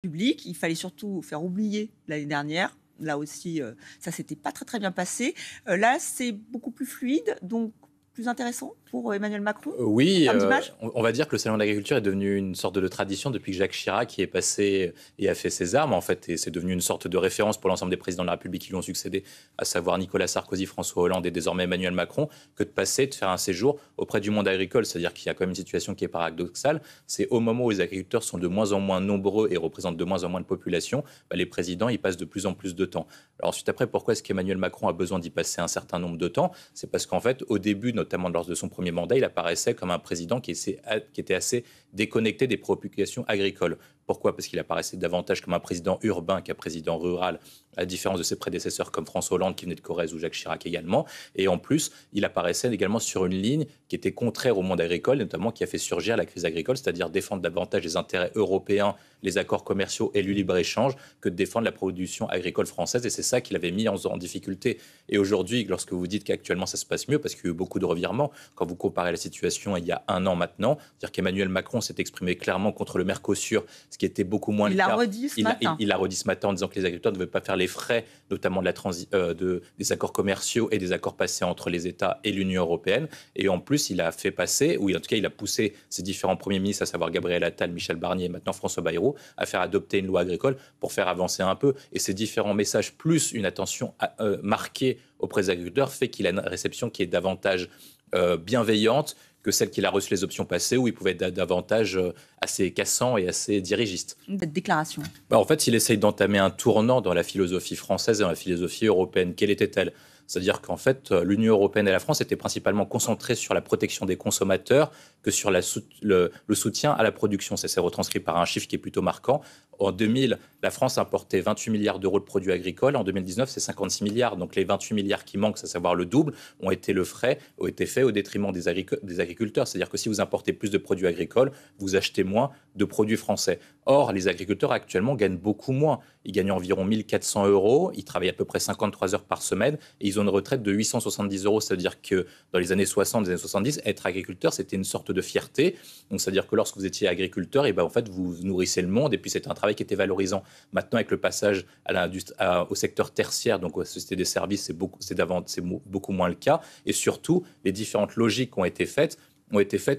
public. Il fallait surtout faire oublier l'année dernière. Là aussi, ça s'était pas très très bien passé. Là, c'est beaucoup plus fluide, donc plus intéressant pour Emmanuel Macron en Oui, termes d'image. on va dire que le salon de l'agriculture est devenu une sorte de tradition depuis que Jacques Chirac y est passé et a fait ses armes, en fait, et c'est devenu une sorte de référence pour l'ensemble des présidents de la République qui lui ont succédé, à savoir Nicolas Sarkozy, François Hollande et désormais Emmanuel Macron, que de faire un séjour auprès du monde agricole. C'est-à-dire qu'il y a quand même une situation qui est paradoxale. C'est au moment où les agriculteurs sont de moins en moins nombreux et représentent de moins en moins de population, les présidents y passent de plus en plus de temps. Alors ensuite, après, pourquoi est-ce qu'Emmanuel Macron a besoin d'y passer un certain nombre de temps? C'est parce qu'en fait, au début, notamment lors de son premier mandat, il apparaissait comme un président qui était assez déconnecté des préoccupations agricoles. Pourquoi? Parce qu'il apparaissait davantage comme un président urbain qu'un président rural, à la différence de ses prédécesseurs comme François Hollande qui venait de Corrèze ou Jacques Chirac également. Et en plus, il apparaissait également sur une ligne qui était contraire au monde agricole, et notamment qui a fait surgir la crise agricole, c'est-à-dire défendre davantage les intérêts européens, les accords commerciaux et le libre-échange, que de défendre la production agricole française. Et c'est ça qu'il avait mis en difficulté. Et aujourd'hui, lorsque vous dites qu'actuellement ça se passe mieux, parce qu'il y a eu beaucoup de revirements, quand vous comparez la situation il y a un an maintenant, c'est-à-dire qu'Emmanuel Macron s'est exprimé clairement contre le Mercosur, ce qui était beaucoup moins le cas. Il l'a redit ce matin. Il l'a redit ce matin en disant que les agriculteurs ne devaient pas faire les frais, notamment des accords commerciaux et des accords passés entre les États et l'Union européenne. Et en plus, il a fait passer, ou en tout cas, il a poussé ses différents premiers ministres, à savoir Gabriel Attal, Michel Barnier et maintenant François Bayrou, à faire adopter une loi agricole pour faire avancer un peu. Et ces différents messages, plus une attention marquée auprès des agriculteurs, fait qu'il a une réception qui est davantage bienveillante que celle qu'il a reçue les options passées, où il pouvait être davantage assez cassant et assez dirigiste. Cette déclaration. En fait, il essaye d'entamer un tournant dans la philosophie française et dans la philosophie européenne. Quelle était-elle? C'est-à-dire qu'en fait, l'Union européenne et la France étaient principalement concentrées sur la protection des consommateurs que sur le soutien à la production. Ça s'est retranscrit par un chiffre qui est plutôt marquant. En 2000, la France importait 28 milliards d'euros de produits agricoles. En 2019, c'est 56 milliards. Donc les 28 milliards qui manquent, à savoir le double, ont été faits au détriment des agriculteurs. C'est-à-dire que si vous importez plus de produits agricoles, vous achetez moins de produits français. Or, les agriculteurs actuellement gagnent beaucoup moins. Ils gagnent environ 1 400 euros. Ils travaillent à peu près 53 heures par semaine et ils ont une retraite de 870 euros. C'est-à-dire que dans les années 60, les années 70, être agriculteur, c'était une sorte de fierté. Donc, c'est-à-dire que lorsque vous étiez agriculteur, et en fait, vous nourrissez le monde et puis c'était un travail qui était valorisant. Maintenant, avec le passage au secteur tertiaire, donc aux sociétés des services, c'est beaucoup moins le cas. Et surtout, les différentes logiques qui ont été faites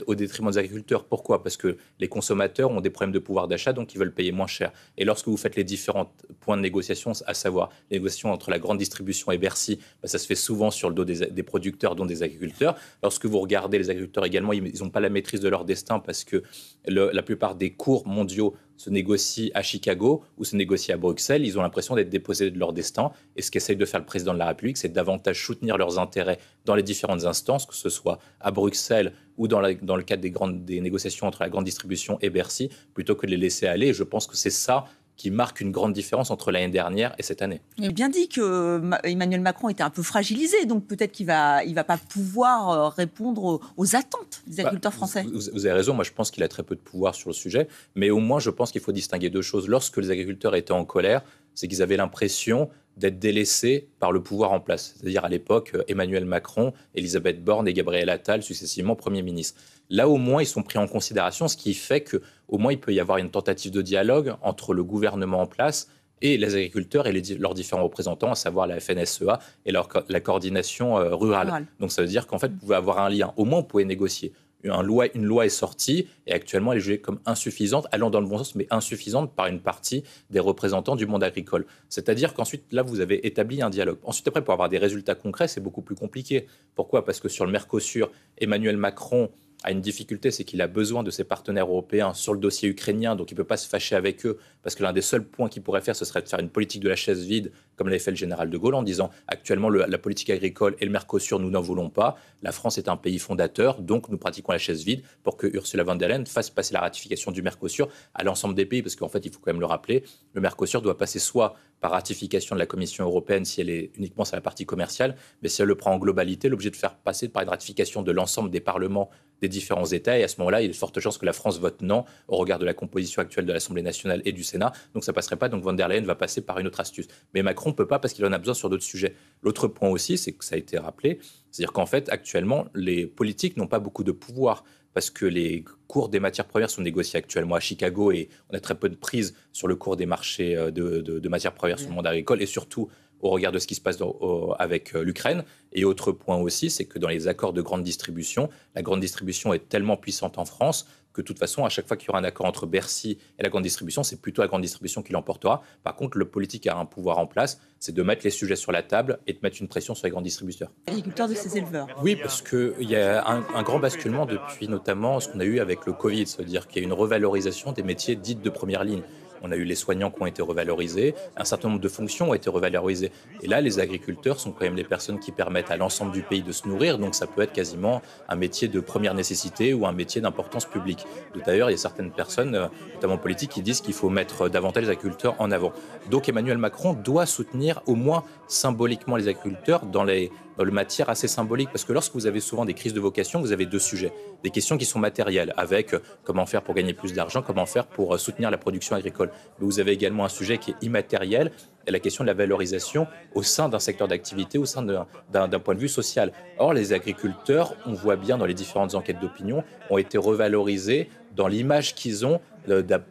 au détriment des agriculteurs. Pourquoi? Parce que les consommateurs ont des problèmes de pouvoir d'achat, donc ils veulent payer moins cher. Et lorsque vous faites les différents points de négociation, à savoir les négociations entre la grande distribution et Bercy, ça se fait souvent sur le dos des producteurs, dont des agriculteurs. Lorsque vous regardez les agriculteurs également, ils n'ont pas la maîtrise de leur destin parce que la plupart des cours mondiaux se négocient à Chicago ou se négocient à Bruxelles. Ils ont l'impression d'être déposés de leur destin. Et ce qu'essaye de faire le président de la République, c'est davantage soutenir leurs intérêts dans les différentes instances, que ce soit à Bruxelles ou dans le cadre des négociations entre la grande distribution et Bercy, plutôt que de les laisser aller. Et je pense que c'est ça qui marque une grande différence entre l'année dernière et cette année. Il a bien dit que Emmanuel Macron était un peu fragilisé, donc peut-être qu'il va pas pouvoir répondre aux attentes des agriculteurs français. Vous avez raison, moi je pense qu'il a très peu de pouvoir sur le sujet, mais au moins je pense qu'il faut distinguer deux choses. Lorsque les agriculteurs étaient en colère, c'est qu'ils avaient l'impression d'être délaissés par le pouvoir en place. C'est-à-dire à l'époque, Emmanuel Macron, Elisabeth Borne et Gabriel Attal, successivement Premier ministre. Là, au moins, ils sont pris en considération, ce qui fait qu'au moins, il peut y avoir une tentative de dialogue entre le gouvernement en place et les agriculteurs et leurs différents représentants, à savoir la FNSEA et la coordination rurale. Donc ça veut dire qu'en fait, vous pouvez avoir un lien. Au moins, vous pouvez négocier. Une loi est sortie et actuellement elle est jugée comme insuffisante, allant dans le bon sens, mais insuffisante par une partie des représentants du monde agricole. C'est-à-dire qu'ensuite, là, vous avez établi un dialogue. Ensuite, après, pour avoir des résultats concrets, c'est beaucoup plus compliqué. Pourquoi? Parce que sur le Mercosur, Emmanuel Macron a une difficulté, c'est qu'il a besoin de ses partenaires européens sur le dossier ukrainien, donc il ne peut pas se fâcher avec eux, parce que l'un des seuls points qu'il pourrait faire, ce serait de faire une politique de la chaise vide, comme l'avait fait le général de Gaulle, en disant actuellement la politique agricole et le Mercosur, nous n'en voulons pas. La France est un pays fondateur, donc nous pratiquons la chaise vide pour que Ursula von der Leyen fasse passer la ratification du Mercosur à l'ensemble des pays, parce qu'en fait, il faut quand même le rappeler, le Mercosur doit passer soit par ratification de la Commission européenne si elle est uniquement sur la partie commerciale, mais si elle le prend en globalité, l'objet de faire passer par une ratification de l'ensemble des parlements des différents États, et à ce moment-là, il y a de fortes chances que la France vote non au regard de la composition actuelle de l'Assemblée nationale et du Sénat, donc ça ne passerait pas, donc von der Leyen va passer par une autre astuce. Mais Macron ne peut pas parce qu'il en a besoin sur d'autres sujets. L'autre point aussi, c'est que ça a été rappelé, c'est-à-dire qu'en fait, actuellement, les politiques n'ont pas beaucoup de pouvoir. parce que les cours des matières premières sont négociés actuellement à Chicago et on a très peu de prise sur le cours des marchés de matières premières sur le monde agricole et surtout au regard de ce qui se passe avec l'Ukraine. Et autre point aussi, c'est que dans les accords de grande distribution, la grande distribution est tellement puissante en France que de toute façon, à chaque fois qu'il y aura un accord entre Bercy et la grande distribution, c'est plutôt la grande distribution qui l'emportera. Par contre, le politique a un pouvoir en place, c'est de mettre les sujets sur la table et de mettre une pression sur les grands distributeurs. Agriculteurs de ces éleveurs. Oui, parce qu'il y a un grand basculement depuis notamment ce qu'on a eu avec le Covid, c'est-à-dire qu'il y a une revalorisation des métiers dits de première ligne. On a eu les soignants qui ont été revalorisés, un certain nombre de fonctions ont été revalorisées. Et là, les agriculteurs sont quand même les personnes qui permettent à l'ensemble du pays de se nourrir, donc ça peut être quasiment un métier de première nécessité ou un métier d'importance publique. D'ailleurs, il y a certaines personnes, notamment politiques, qui disent qu'il faut mettre davantage les agriculteurs en avant. Donc Emmanuel Macron doit soutenir au moins symboliquement les agriculteurs dans le matière assez symbolique, parce que lorsque vous avez souvent des crises de vocation, vous avez deux sujets. Des questions qui sont matérielles, avec comment faire pour gagner plus d'argent, comment faire pour soutenir la production agricole. Mais vous avez également un sujet qui est immatériel, la question de la valorisation au sein d'un secteur d'activité, au sein d'un point de vue social. Or, les agriculteurs, on voit bien dans les différentes enquêtes d'opinion, ont été revalorisés dans l'image qu'ils ont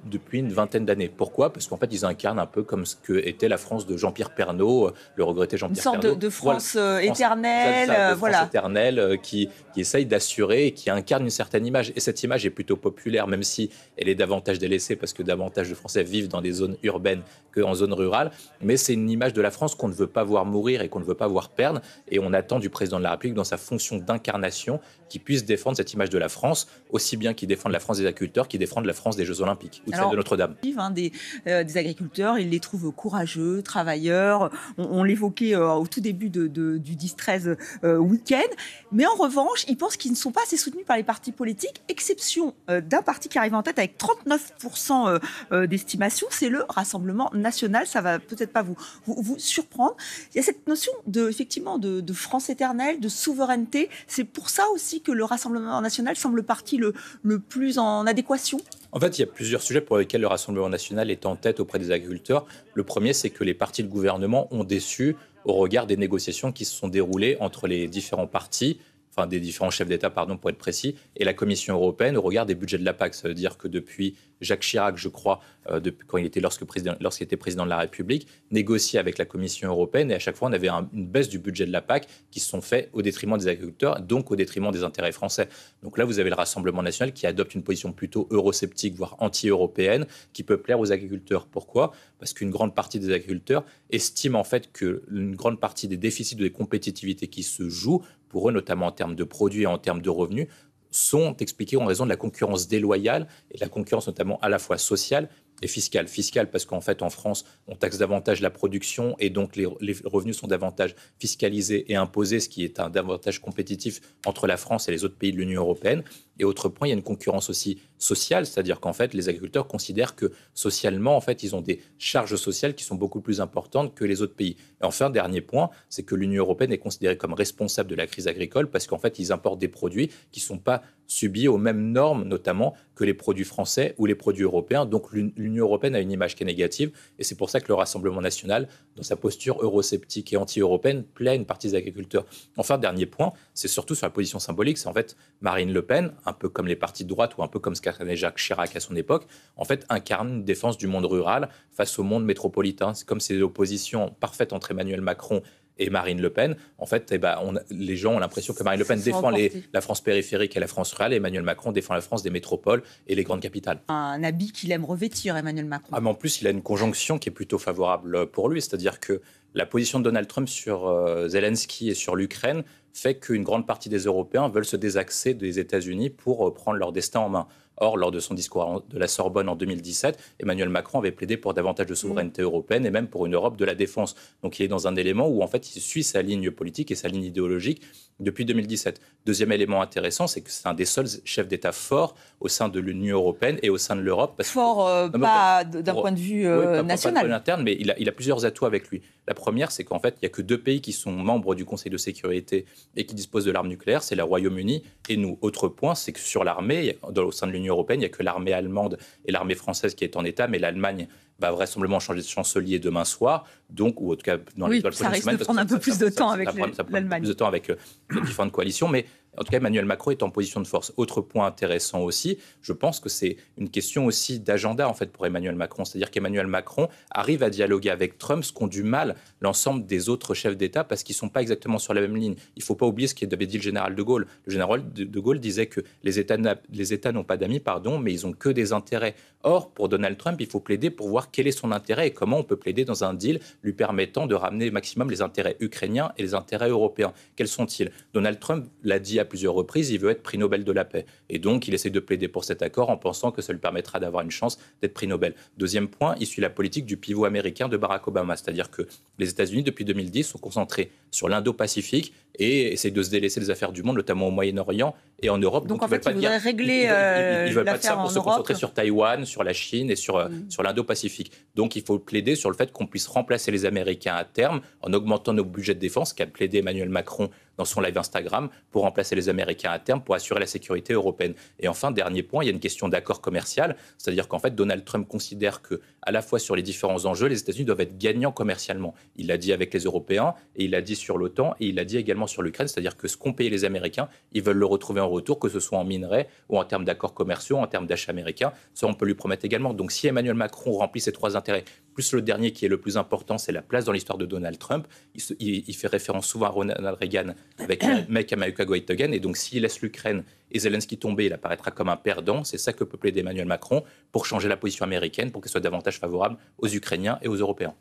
depuis une vingtaine d'années. Pourquoi ? Parce qu'en fait, ils incarnent un peu comme ce qu'était la France de Jean-Pierre Pernaut, le regretté Jean-Pierre Pernaut. Une sorte de France éternelle. France éternelle qui essaye d'assurer et qui incarne une certaine image. Et cette image est plutôt populaire, même si elle est davantage délaissée, parce que davantage de Français vivent dans des zones urbaines qu'en zones rurales. Mais c'est une image de la France qu'on ne veut pas voir mourir et qu'on ne veut pas voir perdre. Et on attend du président de la République, dans sa fonction d'incarnation, qu'il puisse défendre cette image de la France, aussi bien qu'il défende la France des agriculteurs, qu'il défende la France des Jeux Olympiques ou celle de Notre-Dame. Des agriculteurs, ils les trouvent courageux, travailleurs. On l'évoquait au tout début du 10-13 week-end. Mais en revanche, ils pensent qu'ils ne sont pas assez soutenus par les partis politiques, exception d'un parti qui arrive en tête avec 39% d'estimation, c'est le Rassemblement national. Ça va peut-être pas vous surprendre. Il y a cette notion effectivement de France éternelle, de souveraineté. C'est pour ça aussi que le Rassemblement national semble le parti le plus en adéquation. En fait, il y a plusieurs sujets pour lesquels le Rassemblement national est en tête auprès des agriculteurs. Le premier, c'est que les partis de gouvernement ont déçu au regard des négociations qui se sont déroulées entre les différents partis, enfin des différents chefs d'État, pardon, pour être précis, et la Commission européenne au regard des budgets de la PAC. Ça veut dire que depuis Jacques Chirac, je crois, quand il était lorsqu'il était président de la République, négociait avec la Commission européenne et à chaque fois on avait une baisse du budget de la PAC qui se sont faits au détriment des agriculteurs, donc au détriment des intérêts français. Donc là, vous avez le Rassemblement national qui adopte une position plutôt eurosceptique, voire anti-européenne, qui peut plaire aux agriculteurs. Pourquoi ? Parce qu'une grande partie des agriculteurs estiment en fait qu'une grande partie des déficits de compétitivité qui se jouent, pour eux notamment en termes de produits et en termes de revenus, sont expliqués en raison de la concurrence déloyale et de la concurrence notamment à la fois sociale et fiscale. Fiscale parce qu'en fait en France on taxe davantage la production et donc les revenus sont davantage fiscalisés et imposés, ce qui est un davantage compétitif entre la France et les autres pays de l'Union européenne. Et autre point, il y a une concurrence aussi sociale, c'est-à-dire qu'en fait les agriculteurs considèrent que socialement en fait ils ont des charges sociales qui sont beaucoup plus importantes que les autres pays. Et enfin, dernier point, c'est que l'Union européenne est considérée comme responsable de la crise agricole parce qu'en fait ils importent des produits qui ne sont pas subis aux mêmes normes notamment que les produits français ou les produits européens. Donc l'Union européenne a une image qui est négative et c'est pour ça que le Rassemblement national, dans sa posture eurosceptique et anti-européenne, plaît à une partie des agriculteurs. Enfin, dernier point, c'est surtout sur la position symbolique, c'est en fait Marine Le Pen, un peu comme les partis de droite ou un peu comme ce qu'incarnait Jacques Chirac à son époque, en fait incarne une défense du monde rural face au monde métropolitain. C'est comme c'est l'opposition parfaite entre Emmanuel Macron et Marine Le Pen. En fait, les gens ont l'impression que Marine Le Pen défend la France périphérique et la France rurale et Emmanuel Macron défend la France des métropoles et les grandes capitales. Un habit qu'il aime revêtir, Emmanuel Macron. Mais en plus, il a une conjonction qui est plutôt favorable pour lui, c'est-à-dire que la position de Donald Trump sur Zelensky et sur l'Ukraine fait qu'une grande partie des Européens veulent se désaxer des États-Unis pour prendre leur destin en main. Or, lors de son discours de la Sorbonne en 2017, Emmanuel Macron avait plaidé pour davantage de souveraineté européenne et même pour une Europe de la défense. Donc il est dans un élément où en fait il suit sa ligne politique et sa ligne idéologique depuis 2017. Deuxième élément intéressant, c'est que c'est un des seuls chefs d'État forts au sein de l'Union européenne et au sein de l'Europe. Pas d'un point de vue national. Pas d'un point de vue interne, mais il a plusieurs atouts avec lui. La première, c'est qu'en fait, il n'y a que 2 pays qui sont membres du Conseil de sécurité et qui disposent de l'arme nucléaire, c'est le Royaume-Uni et nous. Autre point, c'est que sur l'armée, au sein de l'Union européenne, il n'y a que l'armée allemande et l'armée française qui est en état, mais l'Allemagne va vraisemblablement changer de chancelier demain soir, donc, ou en tout cas dans les prochaines semaines. Ça risque de prendre un peu plus de temps avec l'Allemagne. Plus de temps avec les différentes coalitions, mais En tout cas, Emmanuel Macron est en position de force. Autre point intéressant aussi, je pense que c'est une question aussi d'agenda en fait pour Emmanuel Macron. C'est-à-dire qu'Emmanuel Macron arrive à dialoguer avec Trump, ce qu'ont du mal l'ensemble des autres chefs d'État parce qu'ils ne sont pas exactement sur la même ligne. Il ne faut pas oublier ce qu'avait dit le général de Gaulle. Le général de Gaulle disait que les États n'ont pas d'amis, mais ils n'ont que des intérêts. Or, pour Donald Trump, il faut plaider pour voir quel est son intérêt et comment on peut plaider dans un deal lui permettant de ramener au maximum les intérêts ukrainiens et les intérêts européens. Quels sont-ils? Donald Trump l'a dit à plusieurs reprises, il veut être prix Nobel de la paix. Et donc, il essaie de plaider pour cet accord en pensant que ça lui permettra d'avoir une chance d'être prix Nobel. Deuxième point, il suit la politique du pivot américain de Barack Obama. C'est-à-dire que les États-Unis, depuis 2010, sont concentrés sur l'Indo-Pacifique et essayent de se délaisser des affaires du monde, notamment au Moyen-Orient et en Europe. Donc en fait, ils voudraient régler ils veulent pas de ça pour se concentrer Europe. sur Taïwan, sur la Chine et sur l'Indo-Pacifique. Donc il faut plaider sur le fait qu'on puisse remplacer les Américains à terme en augmentant nos budgets de défense, qu'a plaidé Emmanuel Macron dans son live Instagram, pour remplacer les Américains à terme, pour assurer la sécurité européenne. Et enfin, dernier point, il y a une question d'accord commercial, c'est-à-dire qu'en fait, Donald Trump considère que, à la fois sur les différents enjeux, les États-Unis doivent être gagnants commercialement. Il l'a dit avec les Européens, et il l'a dit sur l'OTAN, et il l'a dit également sur l'Ukraine, c'est-à-dire que ce qu'ont payé les Américains, ils veulent le retrouver en retour, que ce soit en minerais ou en termes d'accords commerciaux, en termes d'achats américains. Ça, on peut lui promettre également. Donc, si Emmanuel Macron remplit ces trois intérêts, plus le dernier qui est le plus important, c'est la place dans l'histoire de Donald Trump. Il fait référence souvent à Ronald Reagan avec Make America Great Again. Et donc, s'il laisse l'Ukraine et Zelensky tomber, il apparaîtra comme un perdant. C'est ça que peut plaider Emmanuel Macron pour changer la position américaine, pour qu'elle soit davantage favorable aux Ukrainiens et aux Européens.